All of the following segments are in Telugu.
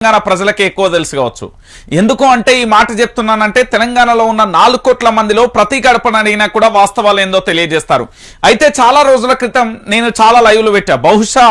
తెలంగాణ ప్రజలకే ఎక్కువ తెలుసు కావచ్చు. ఎందుకు అంటే ఈ మాట చెప్తున్నానంటే తెలంగాణలో ఉన్న 4 కోట్ల మందిలో ప్రతి గడపన అడిగినా కూడా వాస్తవాలు ఏందో తెలియజేస్తారు. అయితే చాలా రోజుల క్రితం నేను చాలా లైవ్లు పెట్టా. బహుశా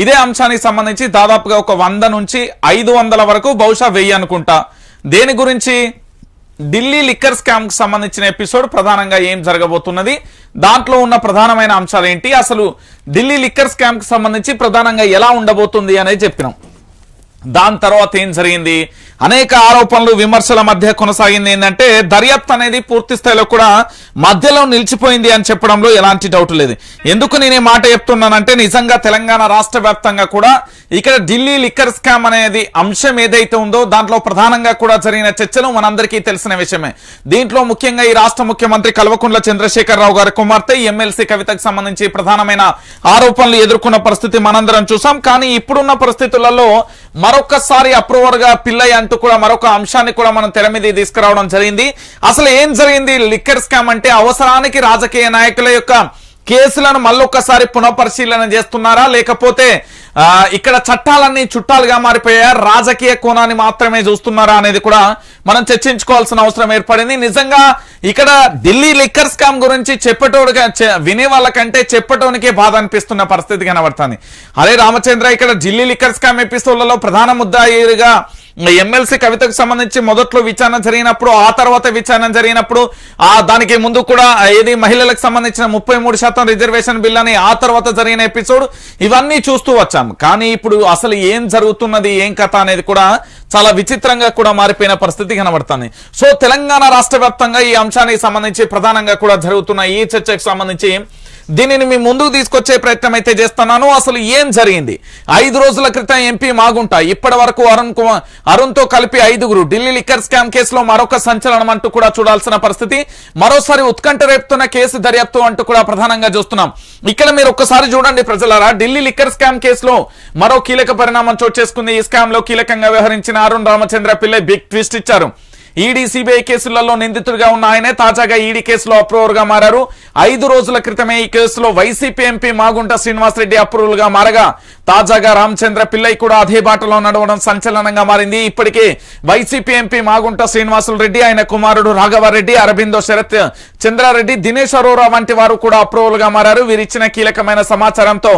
ఇదే అంశానికి సంబంధించి దాదాపుగా ఒక 100 నుంచి 500 వరకు, బహుశా 1000 అనుకుంటా. దేని గురించి? ఢిల్లీ లిక్కర్ స్కామ్ కు సంబంధించిన ఎపిసోడ్, ప్రధానంగా ఏం జరగబోతున్నది, దాంట్లో ఉన్న ప్రధానమైన అంశాలు ఏంటి, అసలు ఢిల్లీ లిక్కర్ స్కామ్ కు సంబంధించి ప్రధానంగా ఎలా ఉండబోతుంది అనేది చెప్పినాం. దాని తర్వాత ఏం జరిగింది, అనేక ఆరోపణలు విమర్శల మధ్య కొనసాగింది. ఏంటంటే దర్యాప్తు అనేది పూర్తి స్థాయిలో కూడా మధ్యలో నిలిచిపోయింది అని చెప్పడంలో ఎలాంటి డౌట్ లేదు. ఎందుకు నేను ఈ మాట చెప్తున్నానంటే నిజంగా తెలంగాణ రాష్ట్ర వ్యాప్తంగా కూడా ఇక్కడ ఢిల్లీ లిక్కర్ స్కామ్ అనేది అంశం ఏదైతే ఉందో దాంట్లో ప్రధానంగా కూడా జరిగిన చర్చలు మనందరికీ తెలిసిన విషయమే. దీంట్లో ముఖ్యంగా ఈ రాష్ట్ర ముఖ్యమంత్రి కల్వకుంట్ల చంద్రశేఖరరావు గారి కుమార్తె ఎమ్మెల్సీ కవితకు సంబంధించి ప్రధానమైన ఆరోపణలు ఎదుర్కొన్న పరిస్థితి మనందరం చూసాం. కానీ ఇప్పుడున్న పరిస్థితులలో మరొకసారి అప్రూవర్ గా పిల్లై అంటూ కూడా మరొక అంశాన్ని కూడా మనం తెర మీద తీసుకురావడం జరిగింది. అసలు ఏం జరిగింది? లిక్కర్ స్కామ్ అంటే అవసరానికి రాజకీయ నాయకుల యొక్క కేసులను మళ్ళొక్కసారి పునఃపరిశీలన చేస్తున్నారా, లేకపోతే ఇక్కడ చట్టాలన్నీ చుట్టాలుగా మారిపోయా, రాజకీయ కోణాన్ని మాత్రమే చూస్తున్నారా అనేది కూడా మనం చర్చించుకోవాల్సిన అవసరం ఏర్పడింది. నిజంగా ఇక్కడ ఢిల్లీ లిక్కర్ స్కామ్ గురించి చెప్పేటోడుగా వినే వాళ్ళకంటే చెప్పటోనికే బాధ అనిపిస్తున్న పరిస్థితి కనబడుతుంది. అరే రామచంద్ర, ఇక్కడ ఢిల్లీ లిక్కర్ స్కామ్ ఎపిసోడ్లలో ప్రధాన ముద్దాయిగా ఎమ్మెల్సీ కవితకు సంబంధించి మొదట్లో విచారణ జరిగినప్పుడు, ఆ తర్వాత విచారణ జరిగినప్పుడు, దానికి ముందు కూడా ఏది మహిళలకు సంబంధించిన 33% రిజర్వేషన్ బిల్ అని ఆ తర్వాత జరిగిన ఎపిసోడ్, ఇవన్నీ చూస్తూ వచ్చాం. కానీ ఇప్పుడు అసలు ఏం జరుగుతున్నది, ఏం కథ అనేది కూడా చాలా విచిత్రంగా కూడా మారిపోయిన పరిస్థితి కనబడుతుంది. సో తెలంగాణ రాష్ట్ర వ్యాప్తంగా ఈ అంశానికి సంబంధించి ప్రధానంగా కూడా జరుగుతున్న ఈ చర్చకు సంబంధించి దీనిని మీ ముందుకు తీసుకొచ్చే ప్రయత్నం అయితే చేస్తున్నాను. అసలు ఏం జరిగింది? 5 రోజుల క్రితం ఎంపీ మాగుంట ఇప్పటి వరకు అరుణ్ తో కలిపి 5గురు ఢిల్లీ లిక్కర్ స్కామ్ కేసులో మరొక సంచలనం అంటూ కూడా చూడాల్సిన పరిస్థితి. మరోసారి ఉత్కంఠ రేపుతున్న కేసు దర్యాప్తు అంటూ కూడా ప్రధానంగా చూస్తున్నాం. ఇక్కడ మీరు ఒక్కసారి చూడండి ప్రజలారా, ఢిల్లీ లిక్కర్ స్కామ్ కేసులో మరో కీలక పరిణామం చోటు చేసుకుంది. ఈ స్కామ్ లో కీలకంగా వ్యవహరించిన అరుణ్ రామచంద్ర పిల్లై బిగ్ ట్విస్ట్ ఇచ్చారు. ఈడీ సిబిఐ కేసులలో నిందితుడిగా ఉన్న ఆయనే తాజాగా ఈడీ కేసులో అప్రూవర్ గా మారారు. 5 రోజుల క్రితమే ఈ కేసులో వైసీపీ ఎంపీ మాగుంట శ్రీనివాసరెడ్డి అప్రూవల్ గా మారగా తాజాగా రామచంద్ర పిల్లై కూడా అదే బాటలో నడవడం సంచలనంగా మారింది. ఇప్పటికే వైసీపీ ఎంపీ మాగుంట శ్రీనివాసరెడ్డి, ఆయన కుమారుడు రాఘవారెడ్డి, అరబిందో శరత్ చంద్రారెడ్డి, దినేష్ అరోరా వంటి వారు కూడా అప్రూవల్ గా మారారు. వీరిచ్చిన కీలకమైన సమాచారంతో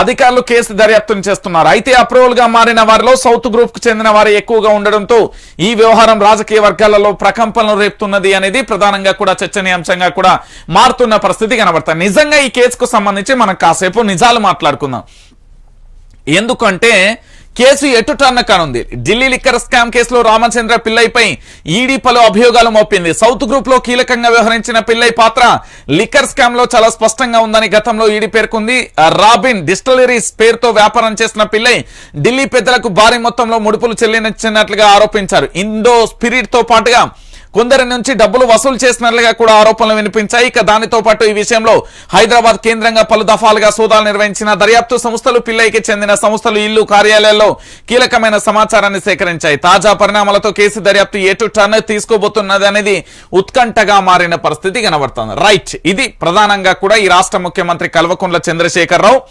అధికారులు కేసు దర్యాప్తును చేస్తున్నారు. అయితే అప్రూవల్ గా మారిన వారిలో సౌత్ గ్రూప్ కు చెందిన వారు ఎక్కువగా ఉండడంతో ఈ వ్యవహారం రాజకీయ వర్గాలలో ప్రకంపనలు రేపుతున్నది అనేది ప్రధానంగా కూడా చర్చనీయాంశంగా కూడా మారుతున్న పరిస్థితి కనబడుతుంది. నిజంగా ఈ కేసుకు సంబంధించి మనం కాసేపు నిజాలు మాట్లాడుకుందాం. ఎందుకంటే కేసు ఎటు టర్న్ కానుంది. ఢిల్లీ లిక్కర్ స్కామ్ కేసులో రామచంద్ర పిల్లైపై ఈడీ పలు అభియోగాలు మోపింది. సౌత్ గ్రూప్ లో కీలకంగా వ్యవహరించిన పిల్లై పాత్ర లిక్కర్ స్కామ్ లో చాలా స్పష్టంగా ఉందని గతంలో ఈడీ పేర్కొంది. రాబిన్ డిస్టిలరీస్ పేరుతో వ్యాపారం చేసిన పిల్లై ఢిల్లీ పెద్దలకు భారీ మొత్తంలో ముడుపులు చెల్లించినట్లుగా ఆరోపించారు. ఇండో స్పిరిట్ తో పాటుగా కొందరి నుంచి డబ్బులు వసూలు చేసినట్లుగా కూడా ఆరోపణలు వినిపించాయి. ఇక దానితో పాటు ఈ విషయంలో హైదరాబాద్ కేంద్రంగా పలు దఫాలుగా సోదాలు నిర్వహించిన దర్యాప్తు సంస్థలు పిల్లైకి చెందిన సంస్థలు ఇల్లు, కార్యాలయాల్లో కీలకమైన సమాచారాన్ని సేకరించాయి. తాజా పరిణామాలతో కేసు దర్యాప్తు ఎటు టర్న్ తీసుకోబోతున్నది అనేది ఉత్కంఠగా మారిన పరిస్థితి కనబడుతుంది. రైట్, ఇది ప్రధానంగా కూడా ఈ రాష్ట్ర ముఖ్యమంత్రి కల్వకుంట్ల చంద్రశేఖరరావు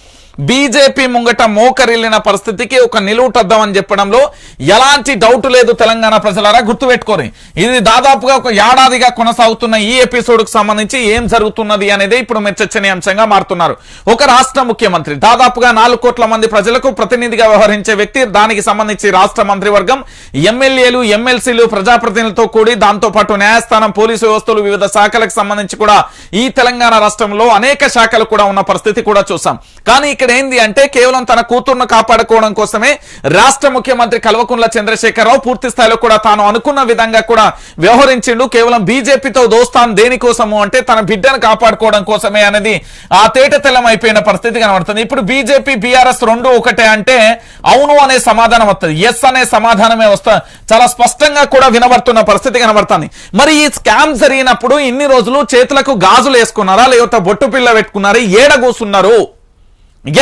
బీజేపీ ముంగట మోకరిల్లిన పరిస్థితికి ఒక నిలువుటద్దామని చెప్పడంలో ఎలాంటి డౌట్ లేదు. తెలంగాణ ప్రజలారా గుర్తుపెట్టుకోని, ఇది దాదాపుగా ఒక ఏడాదిగా కొనసాగుతున్న ఈ ఎపిసోడ్ కు సంబంధించి ఏం జరుగుతున్నది అనేది ఇప్పుడు మీరు చర్చనీయాంశంగా మారుతున్నారు. ఒక రాష్ట్ర ముఖ్యమంత్రి దాదాపుగా 4 కోట్ల మంది ప్రజలకు ప్రతినిధిగా వ్యవహరించే వ్యక్తి, దానికి సంబంధించి రాష్ట్ర మంత్రివర్గం, ఎమ్మెల్యేలు, ఎమ్మెల్సీలు, ప్రజాప్రతినిధులతో కూడి దాంతో పాటు న్యాయస్థానం, పోలీసు వ్యవస్థలు, వివిధ శాఖలకు సంబంధించి కూడా ఈ తెలంగాణ రాష్ట్రంలో అనేక శాఖలు కూడా ఉన్న పరిస్థితి కూడా చూసాం. కానీ ఇక్కడ ఏంది అంటే కేవలం తన కూతురును కాపాడుకోవడం కోసమే రాష్ట్ర ముఖ్యమంత్రి కల్వకుంట్ల చంద్రశేఖరరావు పూర్తి స్థాయిలో కూడా తాను అనుకున్న విధంగా కూడా వ్యవహరించిండు. కేవలం బీజేపీతో దోస్తాను దేనికోసము అంటే తన బిడ్డను కాపాడుకోవడం కోసమే అనేది ఆ తేట తెల్లం అయిపోయిన పరిస్థితి కనబడుతుంది. ఇప్పుడు బీజేపీ, బీఆర్ఎస్ రెండు ఒకటే అంటే అవును అనే సమాధానం వస్తుంది, ఎస్ అనే సమాధానమే వస్తా చాలా స్పష్టంగా కూడా వినబడుతున్న పరిస్థితి కనబడుతుంది. మరి ఈ స్కామ్ జరిగినప్పుడు ఇన్ని రోజులు చేతులకు గాజులు వేసుకున్నారా, లేకపోతే బొట్టు పిల్ల పెట్టుకున్నారా, ఏడ కూసున్నారు?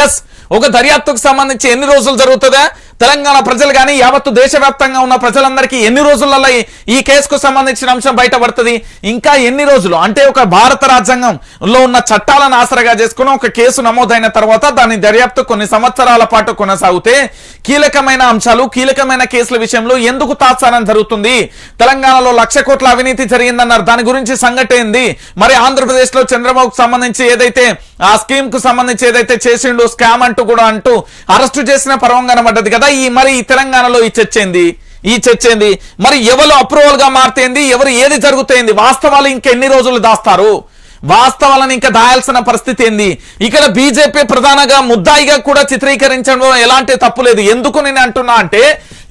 ఎస్, ఒక దర్యాప్తుకు సంబంధించి ఎన్ని రోజులు జరుగుతుందా? తెలంగాణ ప్రజలు కానీ యావత్తు దేశవ్యాప్తంగా ఉన్న ప్రజలందరికీ ఎన్ని రోజులలో ఈ కేసుకు సంబంధించిన అంశం బయటపడుతుంది? ఇంకా ఎన్ని రోజులు అంటే ఒక భారత రాజ్యాంగంలో ఉన్న చట్టాలను ఆసరగా చేసుకుని ఒక కేసు నమోదైన తర్వాత దాని దర్యాప్తు కొన్ని సంవత్సరాల పాటు కొనసాగితే కీలకమైన అంశాలు కీలకమైన కేసుల విషయంలో ఎందుకు తాత్సారం జరుగుతుంది? తెలంగాణలో 1,00,000 కోట్ల అవినీతి జరిగిందన్నారు, దాని గురించి సంఘటన ఏంది? మరి ఆంధ్రప్రదేశ్ లో చంద్రబాబుకు సంబంధించి ఏదైతే ఆ స్కీమ్ కు సంబంధించి ఏదైతే చేసిండు స్కామ్ అంటూ కూడా అంటూ అరెస్టు చేసిన పర్వం కనబడ్డది కదా. మరి ఈ తెలంగాణలో ఈ చర్చ ఏంది? మరి ఎవరు అప్రూవల్ గా మారుతేంది, ఎవరు ఏది జరుగుతోంది? వాస్తవాలు ఇంకెన్ని రోజులు దాస్తారు? వాస్తవాలను ఇంకా దాయాల్సిన పరిస్థితి ఏంది? ఇక్కడ బీజేపీ ప్రధానంగా ముద్దాయిగా కూడా చిత్రీకరించడంలో ఎలాంటి తప్పు లేదు. ఎందుకు నేను అంటున్నా అంటే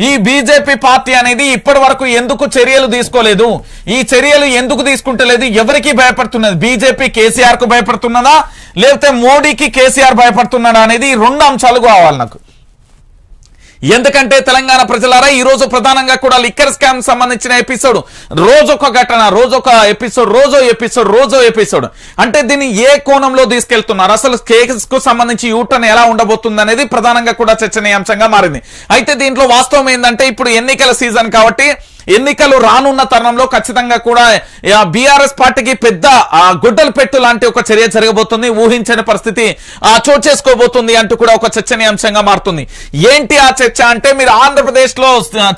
ఈ బీజేపీ పార్టీ అనేది ఇప్పటి వరకు ఎందుకు చర్యలు తీసుకోలేదు? ఈ చర్యలు ఎందుకు తీసుకుంటలేదు? ఎవరికి భయపడుతున్నది? బీజేపీ కేసీఆర్ కు భయపడుతున్నదా, లేకపోతే మోడీకి కేసీఆర్ భయపడుతున్నాడా అనేది 2 అంశాలు కావాలి నాకు. ఎందుకంటే తెలంగాణ ప్రజలారా ఈ రోజు ప్రధానంగా కూడా లిక్కర్ స్కామ్ సంబంధించిన ఎపిసోడ్ రోజొక ఘటన, రోజొక ఎపిసోడ్, రోజో ఎపిసోడ్ అంటే దీన్ని ఏ కోణంలో తీసుకెళ్తున్నారు, అసలు కేసుకు సంబంధించి యూటర్న్ ఎలా ఉండబోతుంది అనేది ప్రధానంగా కూడా చర్చనీయాంశంగా మారింది. అయితే దీంట్లో వాస్తవం ఏంటంటే ఇప్పుడు ఎన్నికల సీజన్ కాబట్టి ఎన్నికలు రానున్న తరుణంలో ఖచ్చితంగా కూడా బీఆర్ఎస్ పార్టీకి పెద్ద గుడ్డలు పెట్టు లాంటి ఒక చర్య జరగబోతుంది. ఊహించని పరిస్థితి చోటు చేసుకోబోతుంది అంటూ కూడా ఒక చర్చనీయాంశంగా మారుతుంది. ఏంటి ఆ చర్చ అంటే మీరు ఆంధ్రప్రదేశ్ లో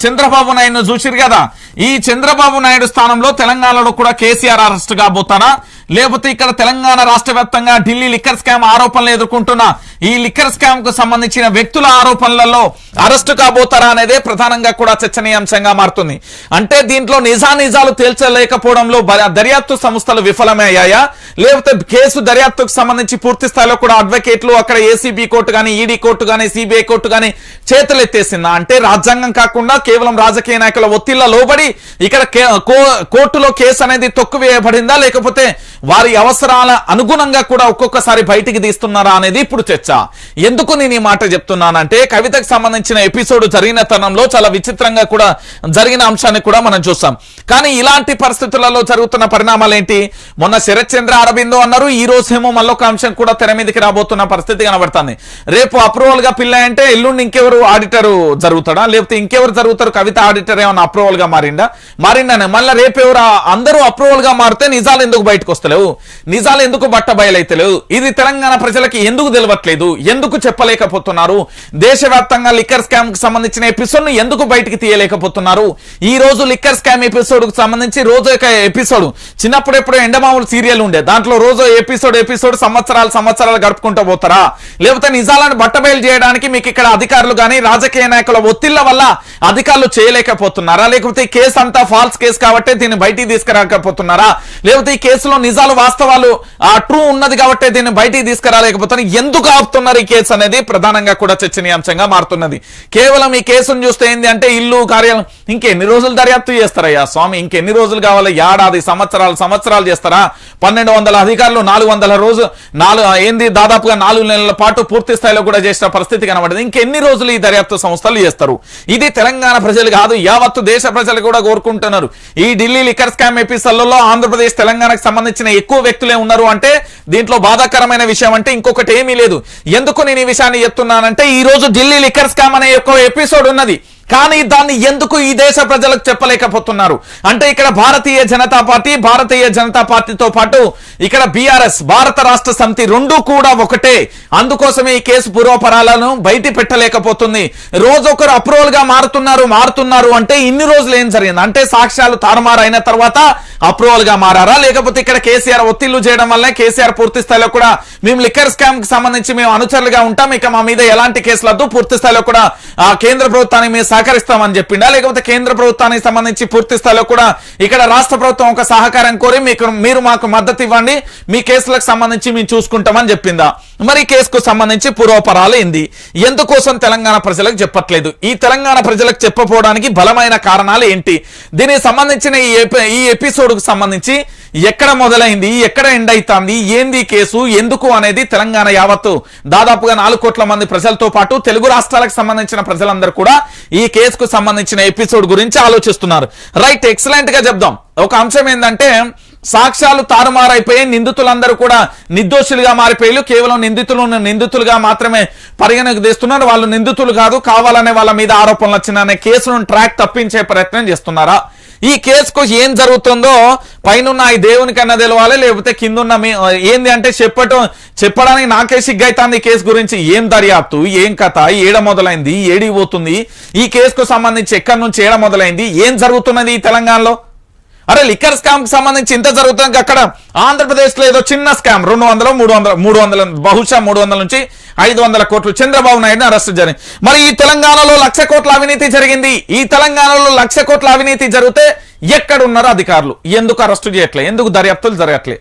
చంద్రబాబు నాయుడు చూసిరు కదా, ఈ చంద్రబాబు నాయుడు స్థానంలో తెలంగాణలో కూడా కేసీఆర్ అరెస్ట్ కాబోతారా, లేకపోతే ఇక్కడ తెలంగాణ రాష్ట్ర వ్యాప్తంగా ఢిల్లీ లిక్కర్ స్కామ్ ఆరోపణలు ఎదుర్కొంటున్న ఈ లిక్కర్ స్కామ్ కు సంబంధించిన వ్యక్తుల ఆరోపణలలో అరెస్టు కాబోతారా అనేదే ప్రధానంగా కూడా చర్చనీయాంశంగా మారుతుంది. అంటే దీంట్లో నిజానిజాలు తేల్చలేకపోవడంలో దర్యాప్తు సంస్థలు విఫలమయ్యాయా, లేకపోతే కేసు దర్యాప్తుకు సంబంధించి పూర్తి స్థాయిలో కూడా అడ్వకేట్లు అక్కడ ఏసీబీ కోర్టు కానీ, ఈడీ కోర్టు కానీ, సిబిఐ కోర్టు కానీ చేతులెత్తేసిందా? అంటే రాజ్యాంగం కాకుండా కేవలం రాజకీయ నాయకుల ఒత్తిళ్ల లోబడి ఇక్కడ కోర్టులో కేసు అనేది తొక్కువేయబడిందా, లేకపోతే వారి అవసరాల అనుగుణంగా కూడా ఒక్కొక్కసారి బయటికి తీస్తున్నారా అనేది ఇప్పుడు చర్చ. ఎందుకు నేను ఈ మాట చెప్తున్నానంటే కవితకు సంబంధించిన ఎపిసోడ్ జరిగిన తరుణంలో చాలా విచిత్రంగా కూడా జరిగిన అంశాన్ని కూడా మనం చూస్తాం. కానీ ఇలాంటి పరిస్థితులలో జరుగుతున్న పరిణామాలు ఏంటి? మొన్న శరత్ చంద్ర అరబిందో అన్నారు, ఈ రోజేమో మళ్ళొక అంశం కూడా తెర మీదకి రాబోతున్న పరిస్థితి కనబడుతుంది. రేపు అప్రూవల్ గా పిల్ల అంటే ఎల్లుండి ఇంకెవరు ఆడిటర్ జరుగుతాడా, లేకపోతే ఇంకెవరు జరుగుతారు? కవిత ఆడిటర్ ఏమన్నా అప్రూవల్ గా మారిండానే మళ్ళీ రేపు ఎవరు అందరూ అప్రూవల్ గా మారితే నిజాలు ఎందుకు బయటకు వస్తలేవు? నిజాలు ఎందుకు బట్ట బయలైతలేవు? ఇది తెలంగాణ ప్రజలకి ఎందుకు తెలియట్లేదు? ఎందుకు చెప్పలేకపోతున్నారు? దేశవ్యాప్తంగా లిక్కర్ స్కామ్ కు సంబంధించిన ఎపిసోడ్ ను ఎందుకు బయటికి తీయలేకపోతున్నారు? ఈ రోజు లిక్కర్ స్కామ్ ఎపిసోడ్ కు సంబంధించి రోజు ఒక ఎపిసోడ్, చిన్నప్పుడు ఎప్పుడో ఎండమామూలు సీరియల్ ఉండే, దాంట్లో రోజు ఎపిసోడ్ సంవత్సరాలు గడుపుకుంటూ పోతారా? లేకపోతే నిజాలను బట్టబయలు చేయడానికి మీకు ఇక్కడ అధికారులు కానీ రాజకీయ నాయకుల ఒత్తిళ్ల వల్ల అధికారులు చేయలేకపోతున్నారా? లేకపోతే ఈ కేసు అంతా ఫాల్స్ కేసు కాబట్టి దీన్ని బయటికి తీసుకురాకపోతున్నారా? లేకపోతే ఈ కేసులో నిజాలు వాస్తవాలు ట్రూ ఉన్నది కాబట్టి దీన్ని బయటికి తీసుకురాలేకపోతున్నారు? ఎందుకు ఆపుతున్నారు ఈ కేసు అనేది ప్రధానంగా కూడా చర్చనీయాంశంగా మారుతున్నది. కేవలం ఈ కేసును చూస్తే ఏంది అంటే ఇల్లు కార్యాలయం ఇంకెన్ని రోజులు దర్యాప్తు చేస్తారయ్యా స్వామి? ఇంకెన్ని రోజులు కావాలి? ఏడాది సంవత్సరాలు చేస్తారా? 1200 అధికారులు 400 రోజు ఏంది దాదాపుగా 4 నెలల పాటు పూర్తి స్థాయిలో కూడా చేసిన పరిస్థితి కనబడింది. ఇంకెన్ని రోజులు ఈ దర్యాప్తు సంస్థలు చేస్తారు? ఇది తెలంగాణ ప్రజలు కాదు, యావత్తు దేశ ప్రజలు కూడా కోరుకుంటున్నారు. ఈ ఢిల్లీ లిక్కర్ స్కామ్ ఎపిసోడ్లలో ఆంధ్రప్రదేశ్ తెలంగాణకు సంబంధించిన ఎక్కువ వ్యక్తులే ఉన్నారు అంటే దీంట్లో బాధాకరమైన విషయం అంటే ఇంకొకటి ఏమీ లేదు. ఎందుకు నేను ఈ విషయాన్ని చెప్తున్నానంటే ఈ రోజు ఢిల్లీ లిక్కర్ స్కామ్ అనే ఒక ఎపిసోడ్ ఉన్నది, కానీ దాన్ని ఎందుకు ఈ దేశ ప్రజలకు చెప్పలేకపోతున్నారు అంటే ఇక్కడ భారతీయ జనతా పార్టీతో పాటు ఇక్కడ బీఆర్ఎస్ భారత రాష్ట్ర సమితి రెండూ కూడా ఒకటే. అందుకోసమే ఈ కేసు పూర్వపరాలను బయట పెట్టలేకపోతుంది. రోజొకరు అప్రూవల్ గా మారుతున్నారు అంటే ఇన్ని రోజులు ఏం జరిగింది అంటే సాక్ష్యాలు తారుమారైన తర్వాత అప్రూవల్ గా మారారా, లేకపోతే ఇక్కడ కేసీఆర్ ఒత్తిళ్లు చేయడం వల్లే కేసీఆర్ పూర్తి స్థాయిలో కూడా మేము లిక్కర్ స్కామ్ కి సంబంధించి మేము అనుచరులుగా ఉంటాం, ఇక మా మీద ఎలాంటి కేసులద్దు, పూర్తి స్థాయిలో కూడా కేంద్ర ప్రభుత్వానికి మేము సహకరిస్తామని చెప్పిండా, లేకపోతే కేంద్ర ప్రభుత్వానికి సంబంధించి పూర్తి స్థాయిలో కూడా ఇక్కడ రాష్ట్ర ప్రభుత్వం ఒక సహకారం కోరి మీరు మాకు మద్దతు ఇవ్వండి, మీ కేసులకు సంబంధించి మేము చూసుకుంటామని చెప్పిందా? మరి కేసుకు సంబంధించి పూర్వపరాలు ఏంది? ఎందుకోసం తెలంగాణ ప్రజలకు చెప్పట్లేదు? ఈ తెలంగాణ ప్రజలకు చెప్పపోవడానికి బలమైన కారణాలు ఏంటి? దీనికి సంబంధించిన ఈ ఎపిసోడ్ కు సంబంధించి ఎక్కడ మొదలైంది, ఎక్కడ ఎండ్ అవుతుంది, ఏంది కేసు, ఎందుకు అనేది తెలంగాణ యావత్తు దాదాపుగా 4 కోట్ల మంది ప్రజలతో పాటు తెలుగు రాష్ట్రాలకు సంబంధించిన ప్రజలందరూ కూడా ఈ కేసుకు సంబంధించిన ఎపిసోడ్ గురించి ఆలోచిస్తున్నారు. రైట్, ఎక్సలెంట్ గా చెప్దాం. ఒక అంశం ఏంటంటే సాక్ష్యాలు తారుమారైపోయి నిందితులందరూ కూడా నిర్దోషులుగా మారిపోయి కేవలం నిందితులుగా మాత్రమే పరిగణకు తీస్తున్నారు. వాళ్ళు నిందితులు కాదు, కావాలనే వాళ్ళ మీద ఆరోపణలు వచ్చిన కేసులను ట్రాక్ తప్పించే ప్రయత్నం చేస్తున్నారా? ఈ కేసుకు ఏం జరుగుతుందో పైన ఈ దేవునికన్నా తెలవాలి, లేకపోతే కిందున్న ఏంది అంటే చెప్పడానికి నాకే సిగ్గైతుంది. ఈ కేసు గురించి ఏం దర్యాప్తు, ఏం కథ, ఏడ మొదలైంది, ఏడి పోతుంది, ఈ కేసుకు సంబంధించి ఎక్కడి నుంచి ఏడ మొదలైంది, ఏం జరుగుతున్నది ఈ తెలంగాణలో? అరే లిక్కర్ స్కామ్ కి సంబంధించి ఇంత జరుగుతుంది. అక్కడ ఆంధ్రప్రదేశ్ లో ఏదో చిన్న స్కామ్ 200 300 బహుశా 300 నుంచి 500 కోట్లు చంద్రబాబు నాయుడుని అరెస్ట్ జరిగింది. మరి ఈ తెలంగాణలో 1,00,000 కోట్ల అవినీతి జరిగింది. ఈ తెలంగాణలో 1,00,000 కోట్ల అవినీతి జరిగితే ఎక్కడున్నారు అధికారులు? ఎందుకు అరెస్టు చేయట్లే? ఎందుకు దర్యాప్తులు జరగట్లే?